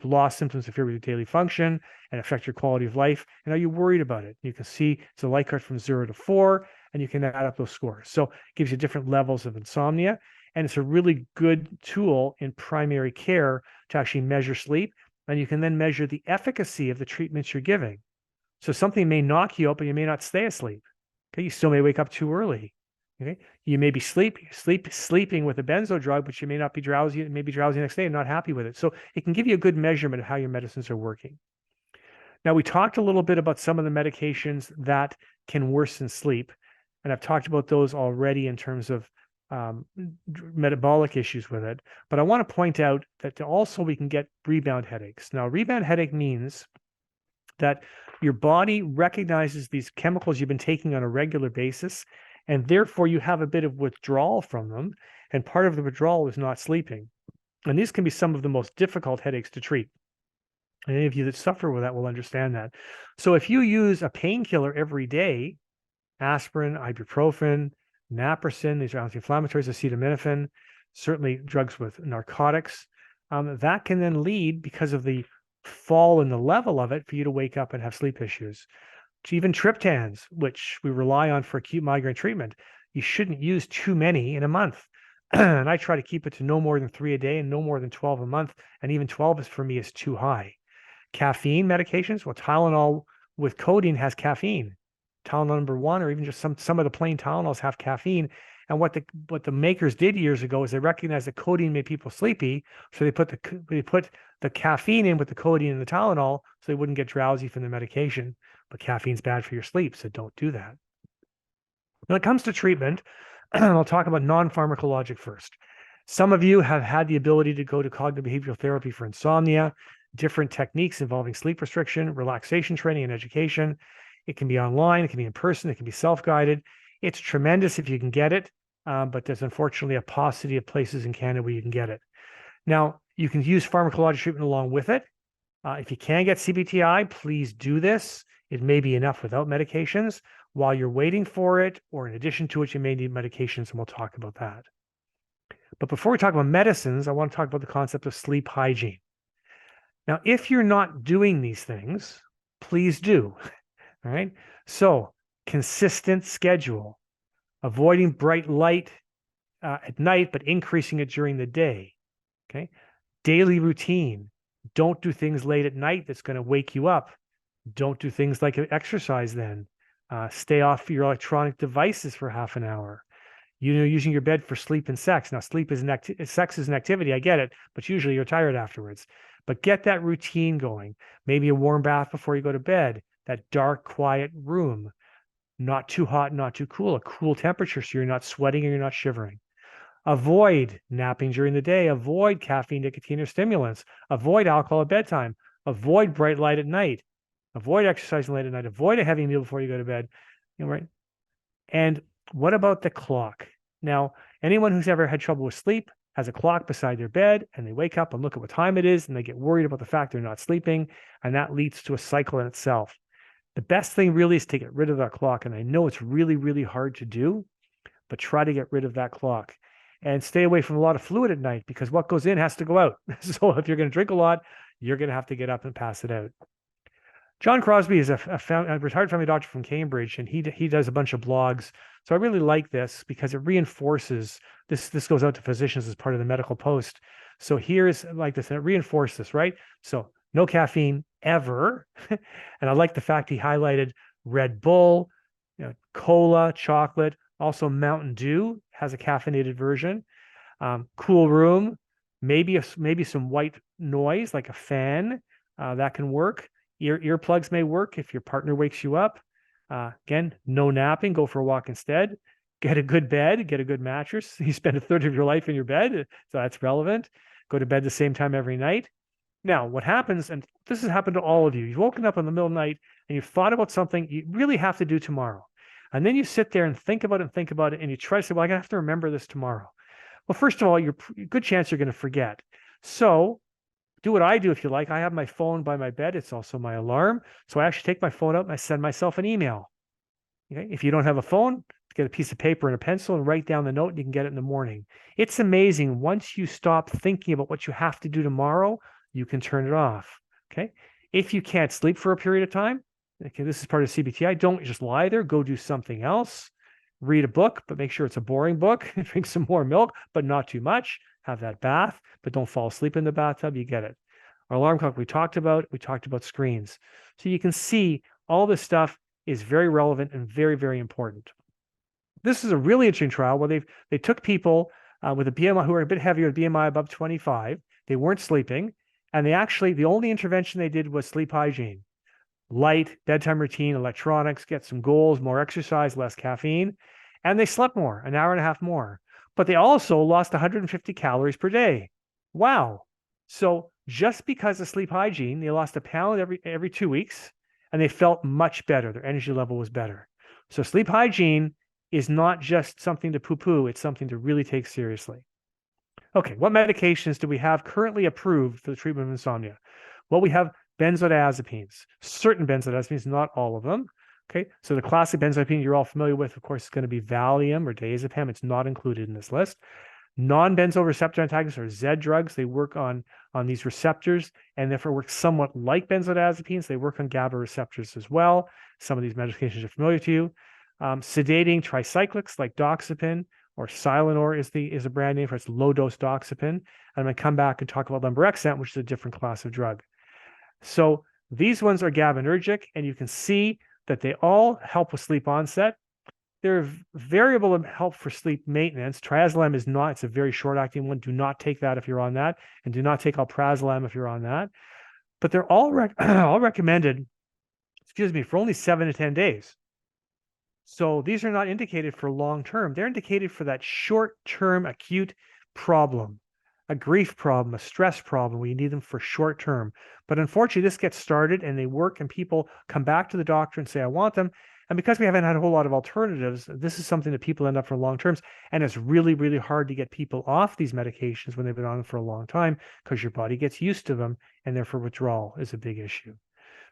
loss symptoms interfere with your daily function and affect your quality of life? And are you worried about it? You can see it's a Likert from 0 to 4, and you can add up those scores. So it gives you different levels of insomnia, and it's a really good tool in primary care to actually measure sleep, and you can then measure the efficacy of the treatments you're giving. So something may knock you out, but you may not stay asleep. Okay, you still may wake up too early. Okay, you may be sleeping with a benzo drug, but you may not be drowsy, maybe drowsy next day and not happy with it. So it can give you a good measurement of how your medicines are working. Now, we talked a little bit about some of the medications that can worsen sleep, and I've talked about those already in terms of metabolic issues with it. But I want to point out that also we can get rebound headaches. Now, rebound headache means that your body recognizes these chemicals you've been taking on a regular basis, and therefore you have a bit of withdrawal from them. And part of the withdrawal is not sleeping. And these can be some of the most difficult headaches to treat. And any of you that suffer with that will understand that. So if you use a painkiller every day, aspirin, ibuprofen, naproxen, these are anti-inflammatories, acetaminophen, certainly drugs with narcotics, that can then lead, because of the fall in the level of it, for you to wake up and have sleep issues. Even triptans, which we rely on for acute migraine treatment, you shouldn't use too many in a month. And I try to keep it to no more than 3 a day and no more than 12 a month. And even 12 is, for me, is too high. Caffeine medications, well, Tylenol with codeine has caffeine. Tylenol number 1, or even just some of the plain Tylenols have caffeine. And what the makers did years ago is they recognized that codeine made people sleepy, so they put the caffeine in with the codeine and the Tylenol, so they wouldn't get drowsy from the medication. But caffeine's bad for your sleep, so don't do that. When it comes to treatment, I'll talk about non-pharmacologic first. Some of you have had the ability to go to cognitive behavioral therapy for insomnia, different techniques involving sleep restriction, relaxation training, and education. It can be online, it can be in person, it can be self-guided. It's tremendous if you can get it, but there's unfortunately a paucity of places in Canada where you can get it. Now, you can use pharmacologic treatment along with it. If you can get CBTI, please do this. It may be enough without medications. While you're waiting for it, or in addition to it, you may need medications, and we'll talk about that. But before we talk about medicines, I want to talk about the concept of sleep hygiene. Now, if you're not doing these things, please do. All right. So, consistent schedule, avoiding bright light at night, but increasing it during the day. Okay. Daily routine. Don't do things late at night that's going to wake you up. Don't do things like exercise then. Stay off your electronic devices for half an hour. Using your bed for sleep and sex. Now, sex is an activity, I get it, but usually you're tired afterwards. But get that routine going. Maybe a warm bath before you go to bed. That dark, quiet room. Not too hot, not too cool. A cool temperature so you're not sweating and you're not shivering. Avoid napping during the day. Avoid caffeine, nicotine, or stimulants. Avoid alcohol at bedtime. Avoid bright light at night. Avoid exercising late at night. Avoid a heavy meal before you go to bed. Right? And what about the clock? Now, anyone who's ever had trouble with sleep has a clock beside their bed, and they wake up and look at what time it is, and they get worried about the fact they're not sleeping, and that leads to a cycle in itself. The best thing really is to get rid of that clock, and I know it's really, really hard to do, but try to get rid of that clock. And stay away from a lot of fluid at night, because what goes in has to go out. So if you're going to drink a lot, you're going to have to get up and pass it out. John Crosby is a retired family doctor from Cambridge, and he does a bunch of blogs. So I really like this because it reinforces this. This goes out to physicians as part of the medical post. So here's like this, and it reinforces this, right? So no caffeine ever. And I like the fact he highlighted Red Bull, cola, chocolate, also Mountain Dew has a caffeinated version. Cool room, maybe some white noise like a fan that can work. Earplugs may work if your partner wakes you up. Again, no napping, go for a walk instead. Get a good bed, get a good mattress. You spend a third of your life in your bed, so that's relevant. Go to bed the same time every night. Now, what happens, and this has happened to all of you, you've woken up in the middle of the night and you've thought about something you really have to do tomorrow. And then you sit there and think about it, and you try to say, well, I'm going to have to remember this tomorrow. Well, first of all, you're good chance you're going to forget. So do what I do if you like. I have my phone by my bed. It's also my alarm. So I actually take my phone out and I send myself an email. Okay? If you don't have a phone, get a piece of paper and a pencil and write down the note, and you can get it in the morning. It's amazing. Once you stop thinking about what you have to do tomorrow, you can turn it off. Okay. If you can't sleep for a period of time, okay, this is part of CBTI. Don't just lie there. Go do something else. Read a book, but make sure it's a boring book. Drink some more milk, but not too much. Have that bath, but don't fall asleep in the bathtub. You get it. Our alarm clock we talked about screens. So you can see All this stuff is very relevant and very, very important. This is a really interesting trial where they took people with a BMI who were a bit heavier, BMI above 25. They weren't sleeping, and the only intervention they did was sleep hygiene. Light, bedtime routine, electronics, get some goals, more exercise, less caffeine, and they slept more, an hour and a half more. But they also lost 150 calories per day. Wow. So just because of sleep hygiene, they lost a pound every 2 weeks, and they felt much better. Their energy level was better. So sleep hygiene is not just something to poo-poo, it's something to really take seriously. Okay, what medications do we have currently approved for the treatment of insomnia? Well, we have benzodiazepines, certain benzodiazepines, not all of them. Okay, so the classic benzodiazepine you're all familiar with, of course, is going to be Valium or diazepam. It's not included in this list. Non-benzo receptor antagonists, or Z drugs, they work on these receptors and therefore work somewhat like benzodiazepines. They work on GABA receptors as well. Some of these medications are familiar to you. Sedating tricyclics like doxepin, or Silenor is a brand name for its low-dose doxepin. And I'm going to come back and talk about lemborexant, which is a different class of drug. So these ones are GABAergic, and you can see that they all help with sleep onset. They're variable help for sleep maintenance. Triazolam is not. It's a very short-acting one. Do not take that if you're on that, and do not take alprazolam if you're on that. But they're all recommended, for only 7 to 10 days. So these are not indicated for long-term. They're indicated for that short-term acute problem, a grief problem, a stress problem. We need them for short-term. But unfortunately, this gets started and they work, and people come back to the doctor and say, I want them. And because we haven't had a whole lot of alternatives, this is something that people end up for long terms. And it's really, really hard to get people off these medications when they've been on them for a long time, because your body gets used to them, and therefore withdrawal is a big issue.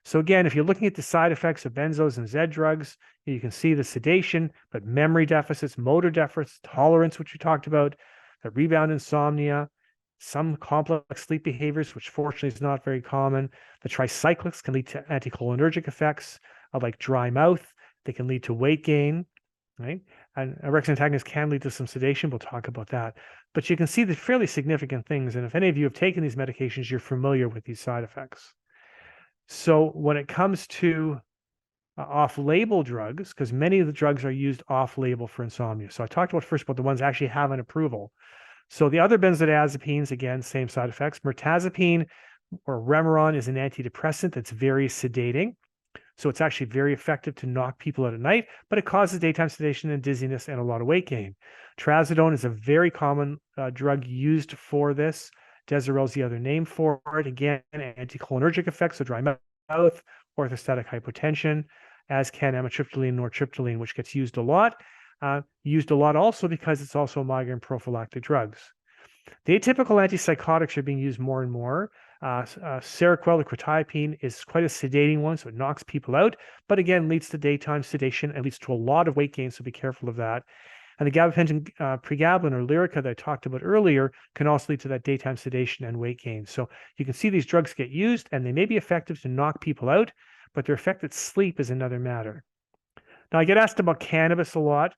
So again, if you're looking at the side effects of benzos and Z drugs, you can see the sedation, but memory deficits, motor deficits, tolerance, which we talked about, the rebound insomnia, some complex sleep behaviors, which fortunately is not very common. The tricyclics can lead to anticholinergic effects like dry mouth. They can lead to weight gain, right? And orexin antagonists can lead to some sedation. We'll talk about that. But you can see the fairly significant things. And if any of you have taken these medications, you're familiar with these side effects. So when it comes to off-label drugs, because many of the drugs are used off-label for insomnia. So I talked about first about the ones that actually have an approval. So the other benzodiazepines, again, same side effects. Mirtazapine or Remeron is an antidepressant that's very sedating. So it's actually very effective to knock people out at night, but it causes daytime sedation and dizziness and a lot of weight gain. Trazodone is a very common drug used for this. Deserel is the other name for it. Again, anticholinergic effects, so dry mouth, orthostatic hypotension, as can amitriptyline, nortriptyline, which gets used a lot. Used a lot also because it's also migraine prophylactic drugs. The atypical antipsychotics are being used more and more. Seroquel or quetiapine is quite a sedating one, so it knocks people out, but again, leads to daytime sedation and leads to a lot of weight gain, so be careful of that. And the gabapentin pregabalin or Lyrica that I talked about earlier can also lead to that daytime sedation and weight gain. So you can see these drugs get used, and they may be effective to knock people out, but their effect at sleep is another matter. Now, I get asked about cannabis a lot.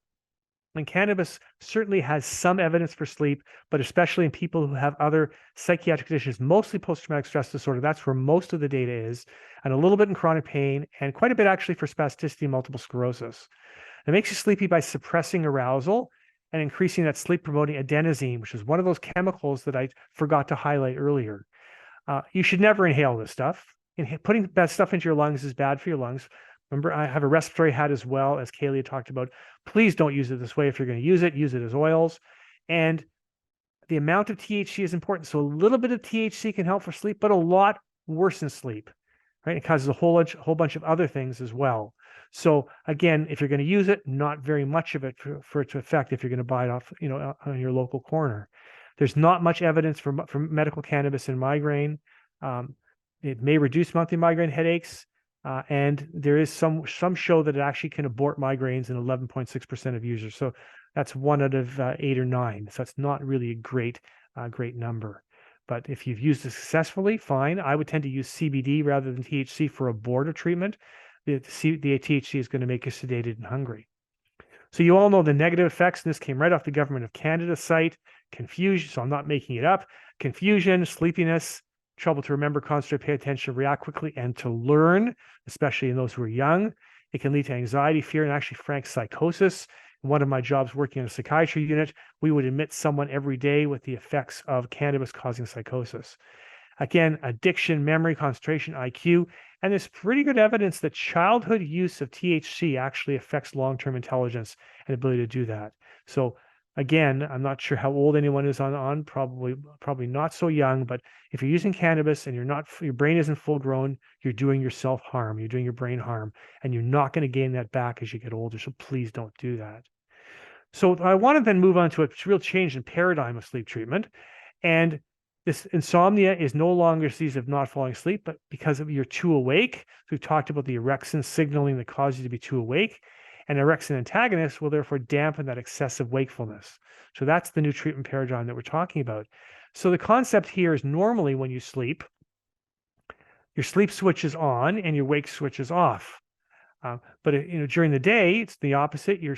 And cannabis certainly has some evidence for sleep, but especially in people who have other psychiatric conditions, mostly post-traumatic stress disorder. That's where most of the data is, and a little bit in chronic pain, and quite a bit actually for spasticity and multiple sclerosis. It makes you sleepy by suppressing arousal and increasing that sleep-promoting adenosine, which is one of those chemicals that I forgot to highlight earlier. You should never inhale this stuff. Putting that stuff into your lungs is bad for your lungs. Remember, I have a respiratory hat as well, as Kaylee talked about. Please don't use it this way. If you're going to use it as oils. And the amount of THC is important. So a little bit of THC can help for sleep, but a lot worsens sleep, right? It causes a whole bunch of other things as well. So again, if you're going to use it, not very much of it for it to affect if you're going to buy it off, on your local corner. There's not much evidence for medical cannabis in migraine. It may reduce monthly migraine headaches. And there is some show that it actually can abort migraines in 11.6% of users. So that's 1 out of 8 or 9. So it's not really a great number. But if you've used it successfully, fine. I would tend to use CBD rather than THC for a border treatment. The THC is going to make you sedated and hungry. So you all know the negative effects, and this came right off the Government of Canada site. Confusion, so I'm not making it up. Confusion, sleepiness, trouble to remember, concentrate, pay attention, react quickly, and to learn, especially in those who are young. It can lead to anxiety, fear, and actually frank psychosis. In one of my jobs working in a psychiatry unit, we would admit someone every day with the effects of cannabis causing psychosis. Again, addiction, memory, concentration, IQ, and there's pretty good evidence that childhood use of THC actually affects long-term intelligence and ability to do that. So again, I'm not sure how old anyone is on probably not so young, but if you're using cannabis and your brain isn't full grown, you're doing yourself harm, you're doing your brain harm, and you're not going to gain that back as you get older. So please don't do that. So I want to then move on to a real change in paradigm of sleep treatment. And this insomnia is no longer disease of not falling asleep, but because of you're too awake. So we've talked about the orexin signaling that causes you to be too awake. And orexin antagonists will therefore dampen that excessive wakefulness. So that's the new treatment paradigm that we're talking about. So the concept here is normally when you sleep, your sleep switch is on and your wake switch is off. But during the day, it's the opposite. Your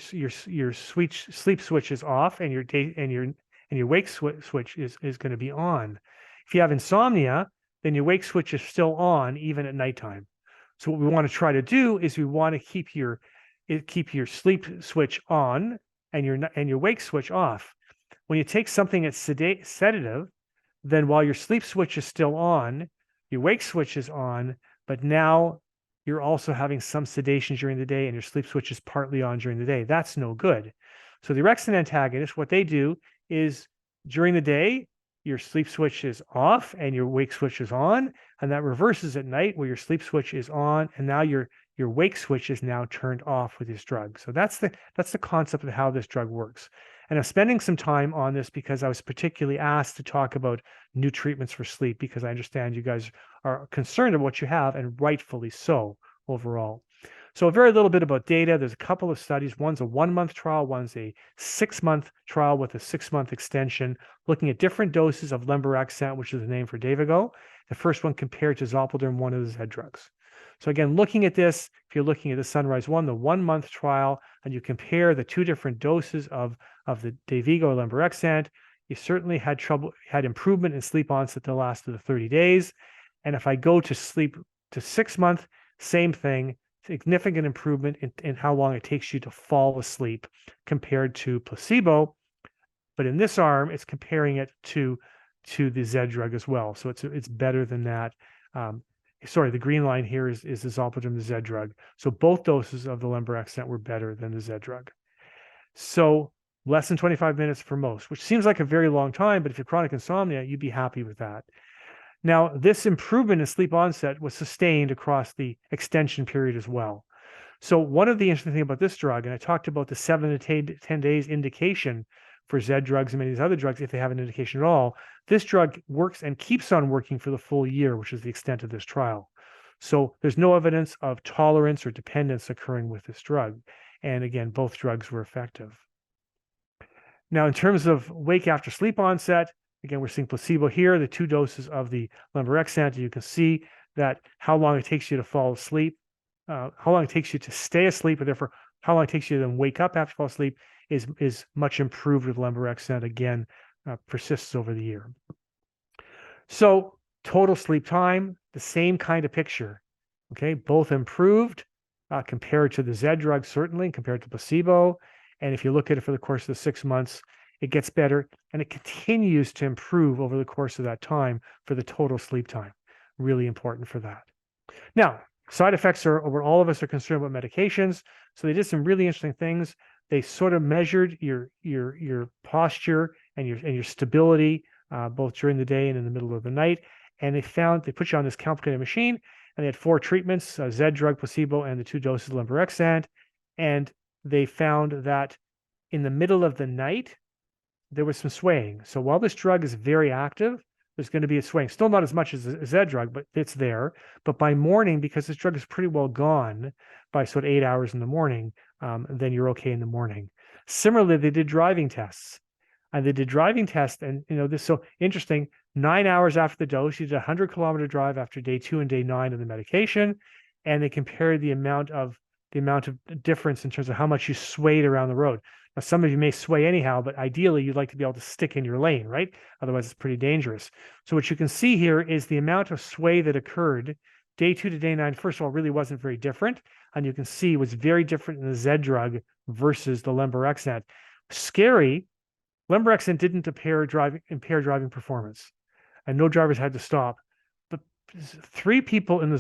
sleep switch is off, and your wake switch is going to be on. If you have insomnia, then your wake switch is still on even at nighttime. So what we want to try to do is we want to keep your sleep switch on and your wake switch off. When you take something that's sedative, then while your sleep switch is still on, your wake switch is on, but now you're also having some sedation during the day and your sleep switch is partly on during the day. That's no good. So the orexin antagonists, what they do is during the day, your sleep switch is off and your wake switch is on, and that reverses at night where your sleep switch is on and now your wake switch is now turned off with this drug. So that's the concept of how this drug works. And I'm spending some time on this because I was particularly asked to talk about new treatments for sleep because I understand you guys are concerned about what you have, and rightfully so overall. So a very little bit about data. There's a couple of studies. One's a 1-month trial. One's a 6-month trial with a 6-month extension, looking at different doses of lemborexant, which is the name for Dayvigo. The first one compared to Zolpidem, one of the Z drugs. So again, looking at this, if you're looking at the Sunrise 1, the 1-month trial, and you compare the 2 different doses of the Dayvigo or lemborexant, you certainly had improvement in sleep onset that lasted the 30 days. And if I go to 6 month, same thing, significant improvement in how long it takes you to fall asleep compared to placebo. But in this arm, it's comparing it to the Z drug as well. So it's better than that. Sorry, the green line here is the Zolpidem, the Z drug. So both doses of the lemborexant were better than the Z drug. So less than 25 minutes for most, which seems like a very long time, but if you're chronic insomnia, you'd be happy with that. Now, this improvement in sleep onset was sustained across the extension period as well. So one of the interesting things about this drug, and I talked about the 7 to 10 days indication for Z drugs and many of these other drugs, if they have an indication at all, this drug works and keeps on working for the full year, which is the extent of this trial. So there's no evidence of tolerance or dependence occurring with this drug. And again, both drugs were effective. Now, in terms of wake after sleep onset, again, we're seeing placebo here, the 2 doses of the lemborexant. You can see that how long it takes you to fall asleep, how long it takes you to stay asleep, and therefore how long it takes you to then wake up after fall asleep is much improved with lemborexant. Again, persists over the year. So total sleep time, the same kind of picture. Okay, both improved compared to the Z drug, certainly compared to placebo. And if you look at it for the course of the 6 months, it gets better and it continues to improve over the course of that time for the total sleep time. Really important for that. Now, side effects are what all of us are concerned about medications. So they did some really interesting things. They sort of measured your posture and your stability both during the day and in the middle of the night. And they put you on this complicated machine, and they had 4 treatments, Z drug, placebo, and the 2 doses of lemborexant. And they found that in the middle of the night, there was some swaying. So while this drug is very active, there's going to be a swaying. Still not as much as a Z drug, but it's there. But by morning, because this drug is pretty well gone by sort of 8 hours in the morning, then you're okay in the morning. Similarly, they did driving tests. And they did driving tests, and this is so interesting. 9 hours after the dose, you did a 100-kilometer drive after day 2 and day 9 of the medication, and they compared the amount of difference in terms of how much you swayed around the road. Now, some of you may sway anyhow, but ideally you'd like to be able to stick in your lane, right? Otherwise, it's pretty dangerous. So what you can see here is the amount of sway that occurred day 2 to day 9. First of all, really wasn't very different. And you can see it was very different in the Z drug versus the lemborexant. Scary, lemborexant didn't impair driving performance, and no drivers had to stop. But 3 people in the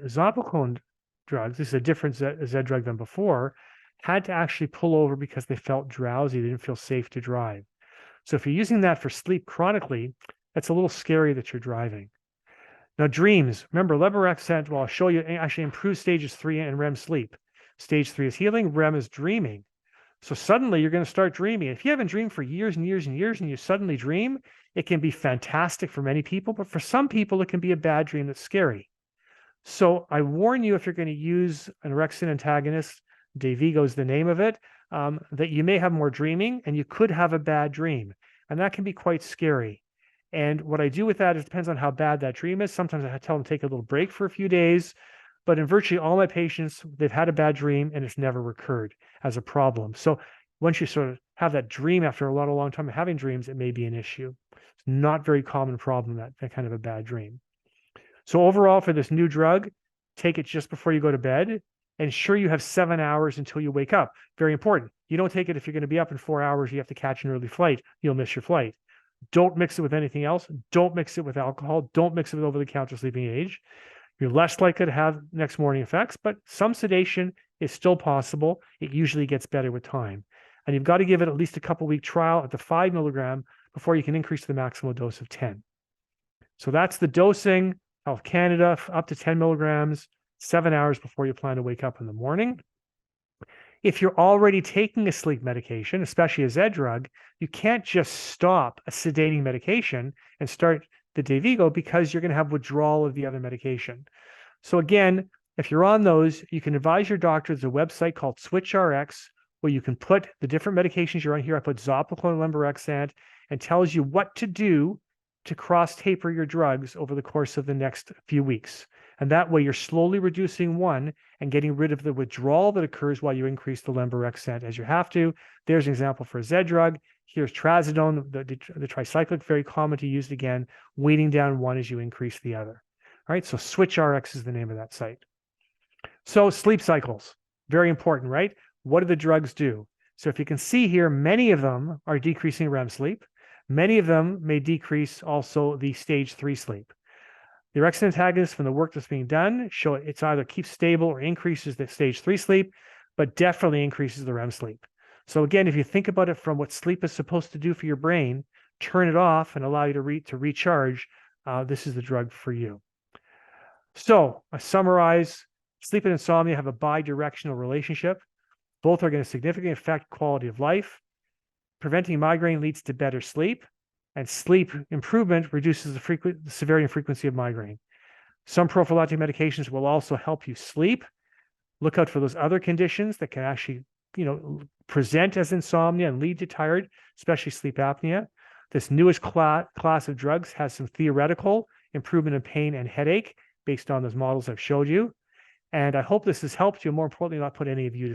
zopiclone drugs, this is a different Z drug than before, had to actually pull over because they felt drowsy. They didn't feel safe to drive. So if you're using that for sleep chronically, that's a little scary that you're driving. Now, dreams. Remember, lemborexant, well, I'll show you, actually improves stages 3 and REM sleep. Stage 3 is healing, REM is dreaming. So suddenly you're going to start dreaming. If you haven't dreamed for years and years and years and you suddenly dream, it can be fantastic for many people, but for some people, it can be a bad dream that's scary. So I warn you, if you're going to use an orexin antagonist, Dayvigo is the name of it, that you may have more dreaming and you could have a bad dream. And that can be quite scary. And what I do with that, it depends on how bad that dream is. Sometimes I tell them to take a little break for a few days, but in virtually all my patients, they've had a bad dream and it's never recurred as a problem. So once you sort of have that dream after a long time of having dreams, it may be an issue. It's not very common problem, that kind of a bad dream. So overall, for this new drug, take it just before you go to bed. Ensure you have 7 hours until you wake up. Very important. You don't take it if you're going to be up in 4 hours, you have to catch an early flight. You'll miss your flight. Don't mix it with anything else. Don't mix it with alcohol. Don't mix it with over-the-counter sleeping aids. You're less likely to have next morning effects, but some sedation is still possible. It usually gets better with time. And you've got to give it at least a couple-week trial at the 5 milligram before you can increase to the maximum dose of 10. So that's the dosing. Health Canada, up to 10 milligrams, 7 hours before you plan to wake up in the morning. If you're already taking a sleep medication, especially a Z drug, you can't just stop a sedating medication and start the Dayvigo because you're going to have withdrawal of the other medication. So again, if you're on those, you can advise your doctor. There's a website called SwitchRx where you can put the different medications you're on here. I put zopiclone, lemborexant, and tells you what to do to cross taper your drugs over the course of the next few weeks. And that way you're slowly reducing one and getting rid of the withdrawal that occurs while you increase the lemborexant as you have to. There's an example for a Z drug. Here's trazodone, the tricyclic, very common to use again, weighting down one as you increase the other. All right, so SwitchRx is the name of that site. So sleep cycles, very important, right? What do the drugs do? So if you can see here, many of them are decreasing REM sleep. Many of them may decrease also the stage 3 sleep. The orexin antagonists, from the work that's being done, show it's either keeps stable or increases the stage 3 sleep, but definitely increases the REM sleep. So again, if you think about it from what sleep is supposed to do for your brain, turn it off and allow you to recharge, this is the drug for you. So I summarize, sleep and insomnia have a bi-directional relationship. Both are going to significantly affect quality of life. Preventing migraine leads to better sleep, and sleep improvement reduces the severity and frequency of migraine. Some prophylactic medications will also help you sleep. Look out for those other conditions that can actually, present as insomnia and lead to tired, especially sleep apnea. This newest class of drugs has some theoretical improvement in pain and headache based on those models I've showed you. And I hope this has helped you. More importantly, not put any of you to